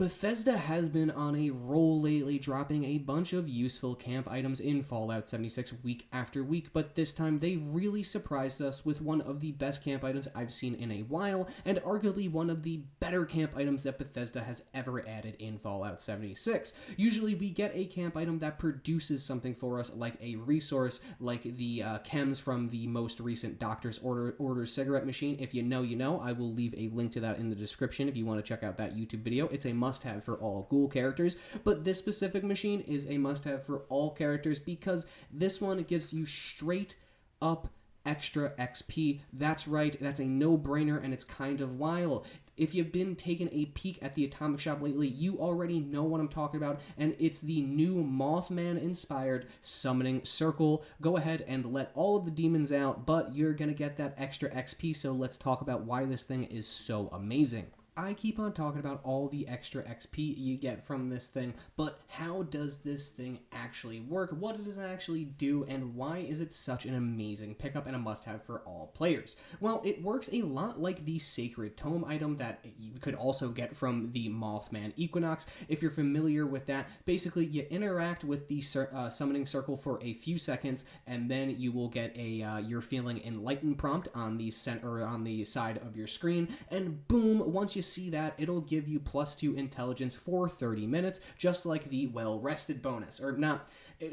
Bethesda has been on a roll lately, dropping a bunch of useful camp items in Fallout 76 week after week, but this time they really surprised us with one of the best camp items I've seen in a while, and arguably one of the better camp items that Bethesda has ever added in Fallout 76. Usually we get a camp item that produces something for us, like a resource, like the chems from the most recent Doctor's Order cigarette machine. If you know, you know. I will leave a link to that in the description if you want to check out that YouTube video. It's a must-have for all ghoul characters, but this specific machine is a must-have for all characters because this one gives you straight up extra XP. That's right, that's a no-brainer, and it's kind of wild. If you've been taking a peek at the Atomic Shop lately, you already know what I'm talking about, and it's the new Mothman-inspired Summoning Circle. Go ahead and let all of the demons out, but you're going to get that extra XP, so let's talk about why this thing is so amazing. I keep on talking about all the extra XP you get from this thing, but how does this thing actually work? What does it actually do, and why is it such an amazing pickup and a must-have for all players? Well, it works a lot like the Sacred Tome item that you could also get from the Mothman Equinox. If you're familiar with that, basically you interact with the Summoning Circle for a few seconds, and then you will get a You're Feeling Enlightened prompt on the center on the side of your screen, and boom, once you see that, it'll give you +2 intelligence for 30 minutes, just like the well-rested bonus, or not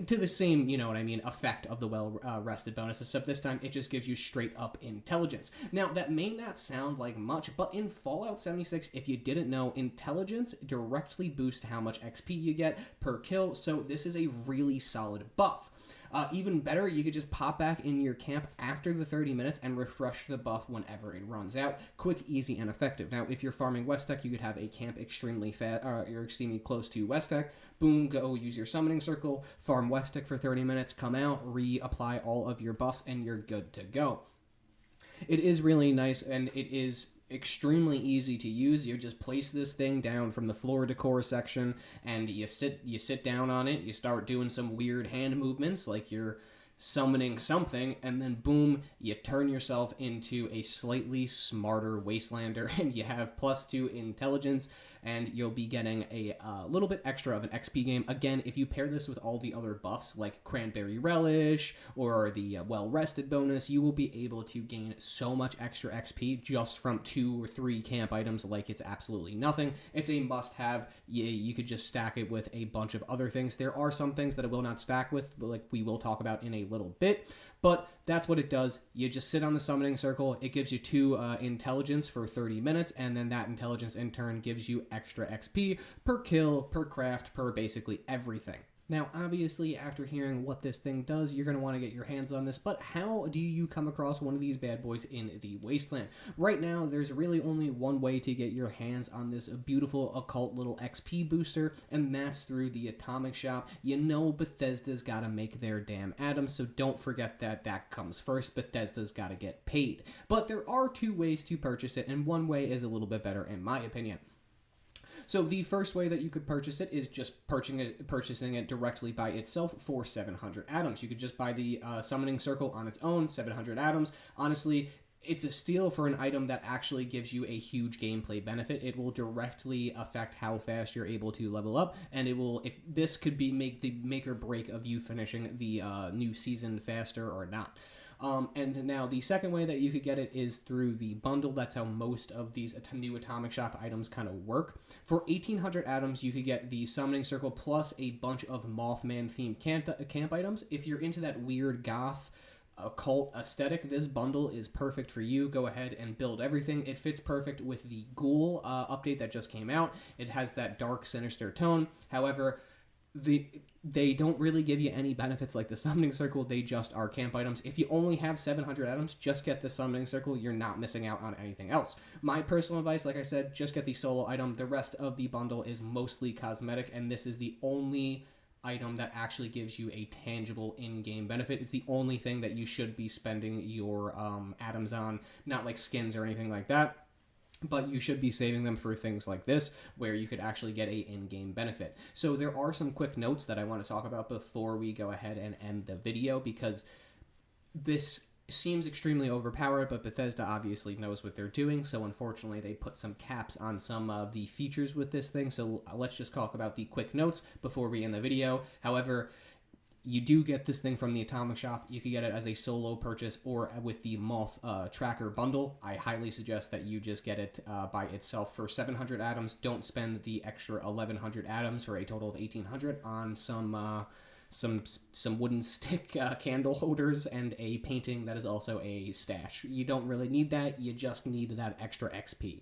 to the same, you know what I mean, effect of the well-rested bonus, except this time it just gives you straight up intelligence. Now, that may not sound like much, but in Fallout 76, if you didn't know, intelligence directly boosts how much XP you get per kill, so this is a really solid buff. Even better, you could just pop back in your camp after the 30 minutes and refresh the buff whenever it runs out. Quick, easy, and effective. Now, if you're farming West Tech, you could have a camp extremely you're extremely close to West Tech. Boom, go use your Summoning Circle, farm West Tech for 30 minutes, come out, reapply all of your buffs, and you're good to go. It is really nice, and it is extremely easy to use. You just place this thing down from the floor decor section, and you sit down on it. You start doing some weird hand movements like you're summoning something, and then boom, you turn yourself into a slightly smarter Wastelander, and you have +2 intelligence, and you'll be getting a little bit extra of an XP game. Again, if you pair this with all the other buffs like Cranberry Relish or the Well-Rested bonus, you will be able to gain so much extra XP just from 2 or 3 camp items like it's absolutely nothing. It's a must-have. You could just stack it with a bunch of other things. There are some things that it will not stack with, like we will talk about in a little bit, but that's what it does. You just sit on the Summoning Circle. It gives you 2 intelligence for 30 minutes, and then that intelligence in turn gives you extra XP per kill, per craft, per basically everything. Now, obviously, after hearing what this thing does, you're going to want to get your hands on this, but how do you come across one of these bad boys in the Wasteland? Right now, there's really only one way to get your hands on this beautiful occult little XP booster, and that's through the Atomic Shop. You know Bethesda's got to make their damn atoms, so don't forget that comes first. Bethesda's got to get paid. But there are 2 ways to purchase it, and one way is a little bit better in my opinion. So the first way that you could purchase it is just purchasing it directly by itself for 700 atoms. You could just buy the Summoning Circle on its own, 700 atoms. Honestly, it's a steal for an item that actually gives you a huge gameplay benefit. It will directly affect how fast you're able to level up, and it will, if this could be the make or break of you finishing the new season faster or not. And now the second way that you could get it is through the bundle. That's how most of these new Atomic Shop items kind of work. For 1,800 atoms, you could get the Summoning Circle plus a bunch of Mothman-themed camp items. If you're into that weird goth occult aesthetic, this bundle is perfect for you. Go ahead and build everything. It fits perfect with the Ghoul update that just came out. It has that dark, sinister tone. However, they don't really give you any benefits like the Summoning Circle. They just are camp items. If you only have 700 atoms, just get the Summoning Circle. You're not missing out on anything else. My personal advice, like I said, just get the solo item. The rest of the bundle is mostly cosmetic, and this is the only item that actually gives you a tangible in-game benefit. It's the only thing that you should be spending your atoms on, not like skins or anything like that. But you should be saving them for things like this, where you could actually get a in-game benefit. So there are some quick notes that I want to talk about before we go ahead and end the video, because this seems extremely overpowered, but Bethesda obviously knows what they're doing, so unfortunately they put some caps on some of the features with this thing, so let's just talk about the quick notes before we end the video. However, you do get this thing from the Atomic Shop. You can get it as a solo purchase or with the Moth Tracker bundle. I highly suggest that you just get it by itself for 700 atoms. Don't spend the extra 1100 atoms for a total of 1800 on some wooden stick candle holders and a painting that is also a stash. You don't really need that. You just need that extra XP.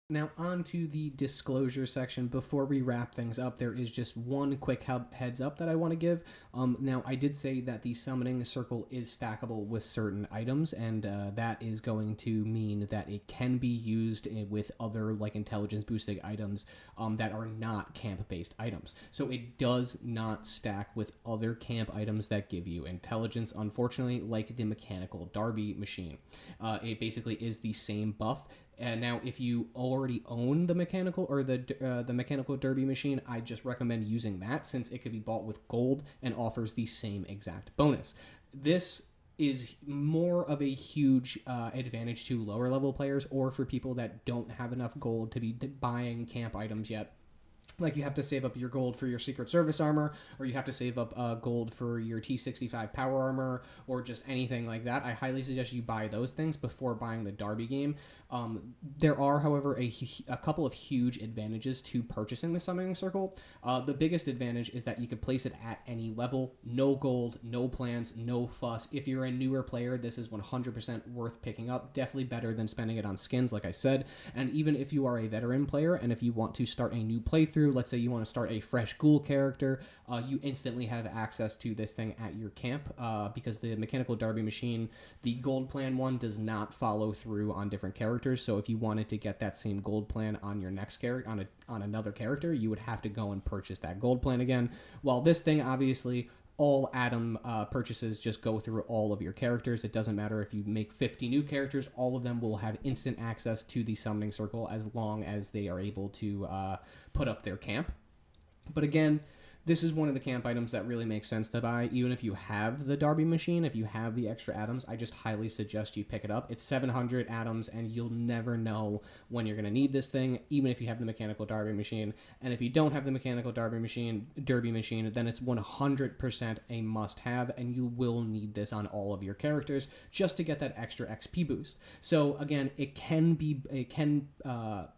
Now, on to the disclosure section. Before we wrap things up, there is just one quick heads up that I want to give. Now, I did say that the Summoning Circle is stackable with certain items, and that is going to mean that it can be used with other, like, intelligence-boosting items that are not camp-based items. So it does not stack with other camp items that give you intelligence, unfortunately, like the Mechanical Derby machine. It basically is the same buff. Now, if you already own the mechanical or the Mechanical Derby machine, I just recommend using that since it could be bought with gold and offers the same exact bonus. This is more of a huge advantage to lower level players or for people that don't have enough gold to be buying camp items yet. Like, you have to save up your gold for your Secret Service armor, or you have to save up gold for your T65 power armor, or just anything like that. I highly suggest you buy those things before buying the Derby game. There are, however, a couple of huge advantages to purchasing the Summoning Circle. The biggest advantage is that you could place it at any level. No gold, no plans, no fuss. If you're a newer player, this is 100% worth picking up. Definitely better than spending it on skins, like I said. And even if you are a veteran player, and if you want to start a new playthrough, let's say you want to start a fresh ghoul character, you instantly have access to this thing at your camp because the Mechanical Derby machine, the gold plan one, does not follow through on different characters. So if you wanted to get that same gold plan on your next character, on another character, you would have to go and purchase that gold plan again. While this thing, obviously, all atom purchases just go through all of your characters. It doesn't matter if you make 50 new characters, all of them will have instant access to the Summoning Circle as long as they are able to put up their camp. But again, this is one of the camp items that really makes sense to buy. Even if you have the Derby machine, if you have the extra atoms, I just highly suggest you pick it up. It's 700 atoms, and you'll never know when you're going to need this thing, even if you have the Mechanical Derby machine. And if you don't have the Mechanical Derby machine, then it's 100% a must-have, and you will need this on all of your characters just to get that extra XP boost. So again, it can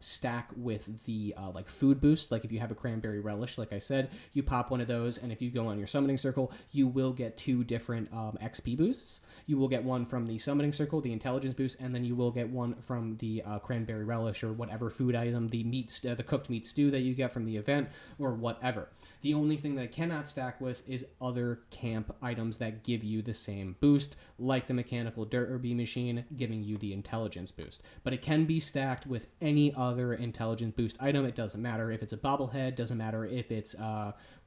stack with the like food boost. Like if you have a cranberry relish, like I said, you pop one of those, and if you go on your Summoning Circle, you will get 2 different XP boosts. You will get one from the Summoning Circle, the intelligence boost, and then you will get one from the cranberry relish or whatever food item, the cooked meat stew that you get from the event, or whatever. The only thing that it cannot stack with is other camp items that give you the same boost, like the Mechanical Derby machine giving you the intelligence boost. But it can be stacked with any other intelligence boost item. It doesn't matter if it's a bobblehead, doesn't matter if it's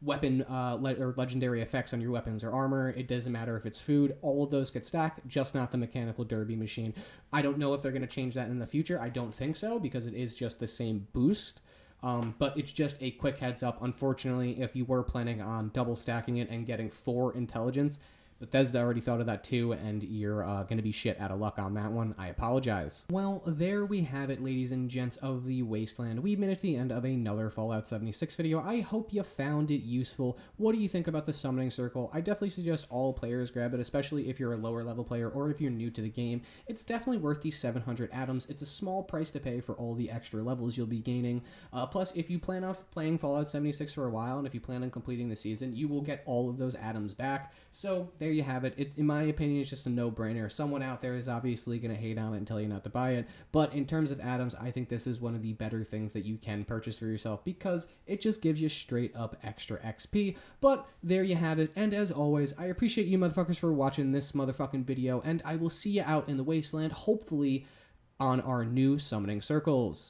weapon or legendary effects on your weapons or armor. It doesn't matter if it's food. All of those could stack, just not the Mechanical Derby machine. I don't know if they're going to change that in the future. I don't think so, because it is just the same boost. But it's just a quick heads up. Unfortunately, if you were planning on double stacking it and getting 4 intelligence, Bethesda already thought of that too, and you're going to be shit out of luck on that one. I apologize. Well, there we have it, ladies and gents of the Wasteland. We've made it to the end of another Fallout 76 video. I hope you found it useful. What do you think about the Summoning Circle? I definitely suggest all players grab it, especially if you're a lower level player or if you're new to the game. It's definitely worth these 700 atoms. It's a small price to pay for all the extra levels you'll be gaining. Plus, if you plan on playing Fallout 76 for a while, and if you plan on completing the season, you will get all of those atoms back. So there you have it. It's, in my opinion, it's just a no-brainer. Someone out there is obviously going to hate on it and tell you not to buy it, but in terms of atoms, I think this is one of the better things that you can purchase for yourself because it just gives you straight up extra XP. But there you have it, and as always, I appreciate you motherfuckers for watching this motherfucking video, and I will see you out in the Wasteland, hopefully on our new Summoning Circles.